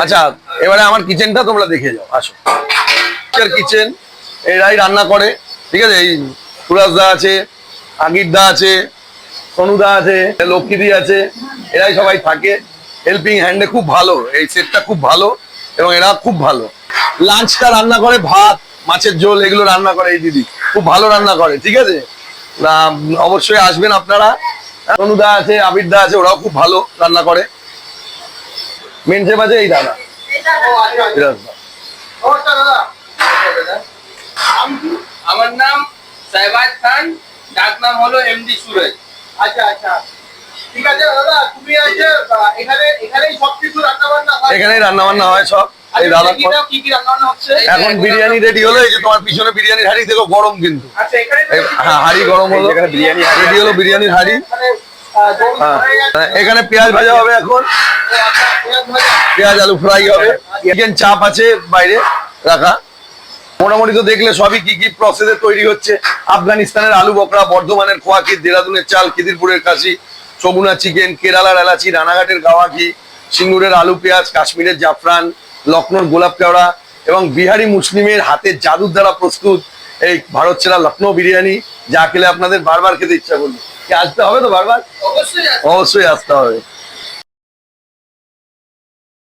আচ্ছা এবারে আমার কিচেনটা তোমরা দেখে যাও, আসো। কিচেন এরাই রান্না করে, ঠিক আছে। এই সুরাজদা আছে, আগিরদা আছে, সনুদা আছে, লক্ষ্মীদি আছে, এরাই সবাই থাকে। হেল্পিং হ্যান্ডে খুব ভালো, এই সেটটা খুব ভালো এবং এরা খুব ভালো। লাঞ্চটা রান্না করে, ভাত মাছের ঝোল এগুলো রান্না করে এই দিদি, খুব ভালো রান্না করে, ঠিক আছে। অবশ্যই আসবেন আপনারা। সনুদা আছে, আবিরদা আছে, ওরাও খুব ভালো রান্না করে। মেন শেফ আছে এই দাদা। আমার নাম সাইবাজ খান, ডাক নাম হলো এমডি সুরজ। আচ্ছা আচ্ছা ঠিক আছে দাদা, তুমি আছে এখানেই সবকিছু রান্না বান্না হয়? এখানেই রান্না বান্না হয় সব। এই দাদা কি কি রান্না বান্না হচ্ছে? এখন বিরিয়ানি রেডি হলো, এই যে তোমার পিছনে বিরিয়ানির হাড়ি দেখো, গরম কিন্তু। আচ্ছা এখানে হ্যাঁ হাড়ি গরম হলো, বিরিয়ানি রেডি হলো, বিরিয়ানির হাড়ি। এখানে পেঁয়াজ ভাজা হবে এখন, পেঁয়াজ আলু ফ্রাই হবে। চিকেন চাপ আছে বাইরে রাখা। মোটামুটি তো দেখলে সবই কি কি প্রসেসে তৈরি হচ্ছে। আফগানিস্তানের আলু বকরা, বর্ধমানের খোয়া ক্ষীর, দেরাদুনের চাল, খিদিরপুরের কাশি, সগুনা চিকেন, কেরালার এলাচি, রানাঘাটের গাওয়া ঘি, সিঙ্গুরের আলু পেঁয়াজ, কাশ্মীরের জাফরান, লখনৌর গোলাপ কেওড়া এবং বিহারি মুসলিমের হাতের জাদুর দ্বারা প্রস্তুত এই ভারত সেরা লখনৌ বিরিয়ানি, যা খেলে আপনাদের বারবার খেতে ইচ্ছা করবে। আসতে হবে তো বারবার? অবশ্যই অবশ্যই আসতে হবে।